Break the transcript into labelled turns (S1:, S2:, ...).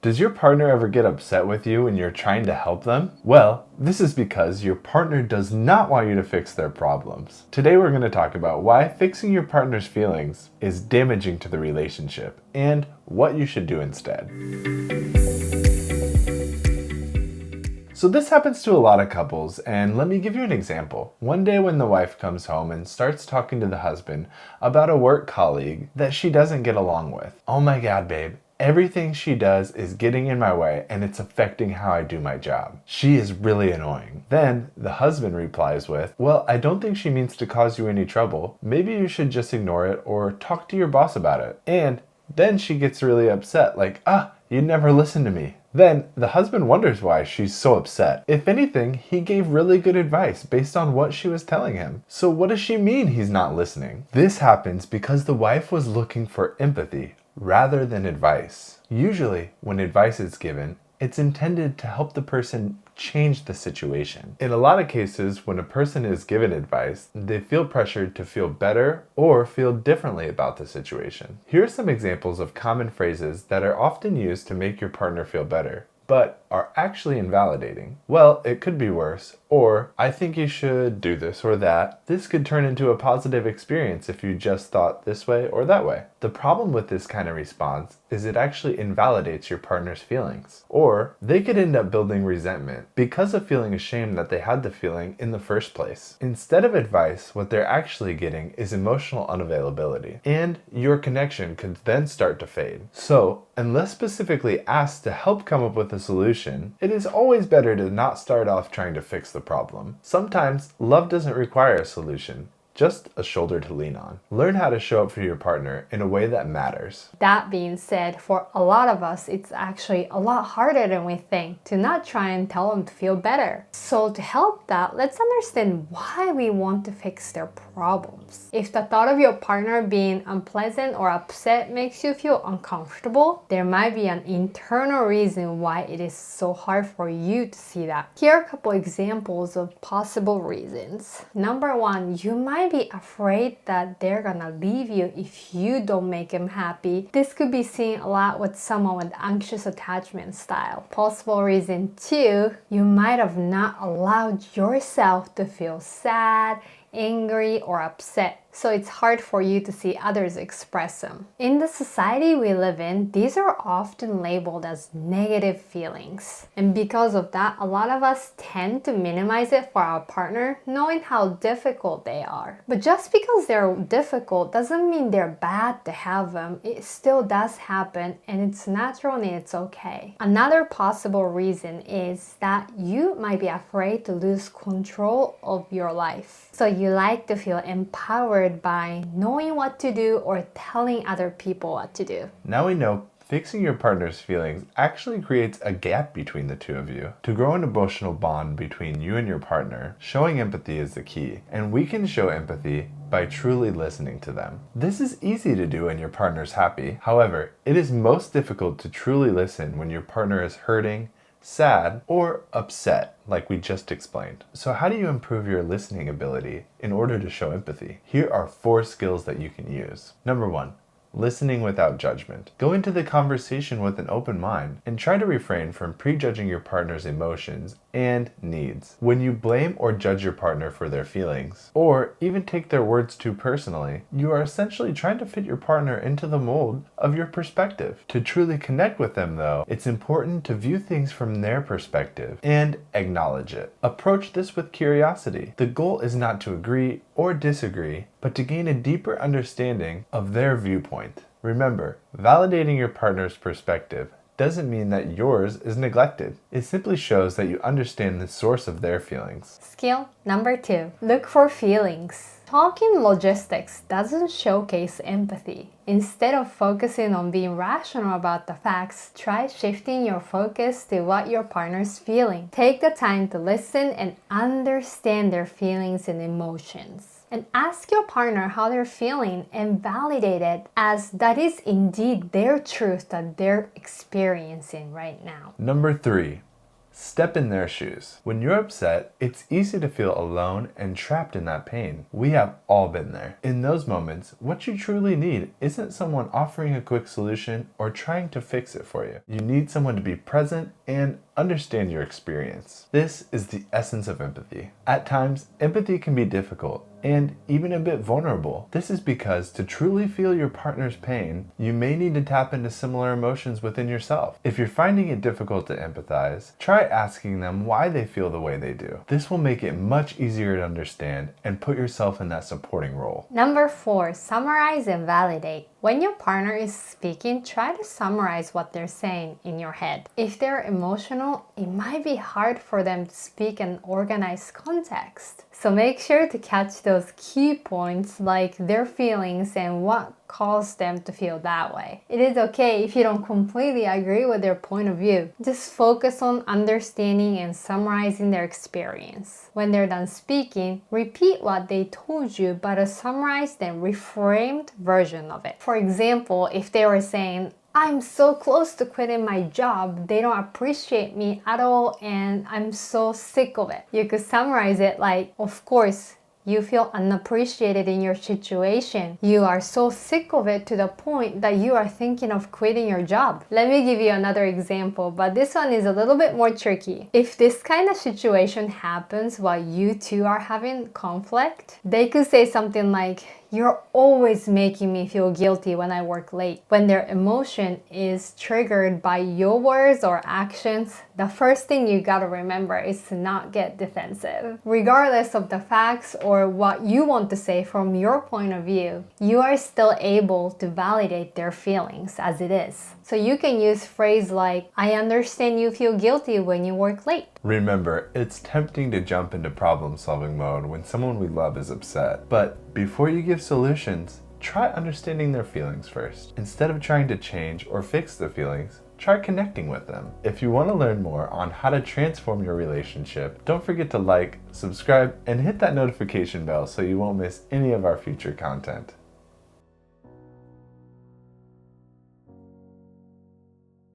S1: Does your partner ever get upset with you when you're trying to help them? Well, this is because your partner does not want you to fix their problems. Today we're going to talk about why fixing your partner's feelings is damaging to the relationship and what you should do instead. So this happens to a lot of couples, and let me give you an example. One day when the wife comes home and starts talking to the husband about a work colleague that she doesn't get along with. Oh my God, babe. Everything she does is getting in my way and it's affecting how I do my job. She is really annoying. Then the husband replies with, well, I don't think she means to cause you any trouble. Maybe you should just ignore it or talk to your boss about it. And then she gets really upset, like, you never listen to me. Then the husband wonders why she's so upset. If anything, he gave really good advice based on what she was telling him. So what does she mean he's not listening? This happens because the wife was looking for empathy rather than advice. Usually, when advice is given, it's intended to help the person change the situation. In a lot of cases, when a person is given advice, they feel pressured to feel better or feel differently about the situation. Here are some examples of common phrases that are often used to make your partner feel better, but are actually invalidating. Well, it could be worse, or I think you should do this or that. This could turn into a positive experience if you just thought this way or that way. The problem with this kind of response is it actually invalidates your partner's feelings, or they could end up building resentment because of feeling ashamed that they had the feeling in the first place. Instead of advice, what they're actually getting is emotional unavailability, and your connection could then start to fade. So, unless specifically asked to help come up with a solution, it is always better to not start off trying to fix the problem. Sometimes, love doesn't require a solution, just a shoulder to lean on. Learn how to show up for your partner in a way that matters.
S2: That being said, for a lot of us, it's actually a lot harder than we think to not try and tell them to feel better. So to help that, let's understand why we want to fix their problems. If the thought of your partner being unpleasant or upset makes you feel uncomfortable, there might be an internal reason why it is so hard for you to see that. Here are a couple examples of possible reasons. Number one, you might be afraid that they're gonna leave you if you don't make them happy. This could be seen a lot with someone with anxious attachment style. Possible reason two, you might have not allowed yourself to feel sad, angry, or upset. So it's hard for you to see others express them. In the society we live in, these are often labeled as negative feelings. And because of that, a lot of us tend to minimize it for our partner, knowing how difficult they are. But just because they're difficult doesn't mean they're bad to have them. It still does happen, and it's natural and it's okay. Another possible reason is that you might be afraid to lose control of your life. So you like to feel empowered by knowing what to do or telling other people what to do.
S1: Now we know fixing your partner's feelings actually creates a gap between the two of you. To grow an emotional bond between you and your partner, showing empathy is the key, and we can show empathy by truly listening to them. This is easy to do when your partner's happy. However, it is most difficult to truly listen when your partner is hurting, sad, or upset, like we just explained. So how do you improve your listening ability in order to show empathy? Here are 4 skills that you can use. Number 1, listening without judgment. Go into the conversation with an open mind and try to refrain from prejudging your partner's emotions and needs. When you blame or judge your partner for their feelings, or even take their words too personally, you are essentially trying to fit your partner into the mold of your perspective. To truly connect with them, though, it's important to view things from their perspective and acknowledge it. Approach this with curiosity. The goal is not to agree or disagree, but to gain a deeper understanding of their viewpoint. Remember, validating your partner's perspective doesn't mean that yours is neglected. It simply shows that you understand the source of their feelings.
S2: Skill number 2, look for feelings. Talking logistics doesn't showcase empathy. Instead of focusing on being rational about the facts, try shifting your focus to what your partner's feeling. Take the time to listen and understand their feelings and emotions. And ask your partner how they're feeling and validate it as that is indeed their truth that they're experiencing right now.
S1: Number 3, Step in their shoes. When you're upset, it's easy to feel alone and trapped in that pain. We have all been there. In those moments, what you truly need isn't someone offering a quick solution or trying to fix it for you. You need someone to be present and understand your experience. This is the essence of empathy. At times, empathy can be difficult and even a bit vulnerable. This is because to truly feel your partner's pain, you may need to tap into similar emotions within yourself. If you're finding it difficult to empathize, try asking them why they feel the way they do. This will make it much easier to understand and put yourself in that supporting role.
S2: Number 4, summarize and validate. When your partner is speaking, try to summarize what they're saying in your head. If they're emotional, it might be hard for them to speak in organized context. So make sure to catch those key points like their feelings and what caused them to feel that way. It is okay if you don't completely agree with their point of view. Just focus on understanding and summarizing their experience. When they're done speaking, repeat what they told you, but a summarized and reframed version of it. For example, if they were saying, I'm so close to quitting my job, they don't appreciate me at all, and I'm so sick of it. You could summarize it like, of course, you feel unappreciated in your situation. You are so sick of it to the point that you are thinking of quitting your job. Let me give you another example, but this one is a little bit more tricky. If this kind of situation happens while you two are having conflict, they could say something like, you're always making me feel guilty when I work late. When their emotion is triggered by your words or actions, the first thing you gotta remember is to not get defensive. Regardless of the facts or what you want to say from your point of view, you are still able to validate their feelings as it is. So you can use phrases like, I understand you feel guilty when you work late.
S1: Remember, it's tempting to jump into problem-solving mode when someone we love is upset. But before you give solutions, try understanding their feelings first. Instead of trying to change or fix the feelings, try connecting with them. If you want to learn more on how to transform your relationship, don't forget to like, subscribe, and hit that notification bell so you won't miss any of our future content.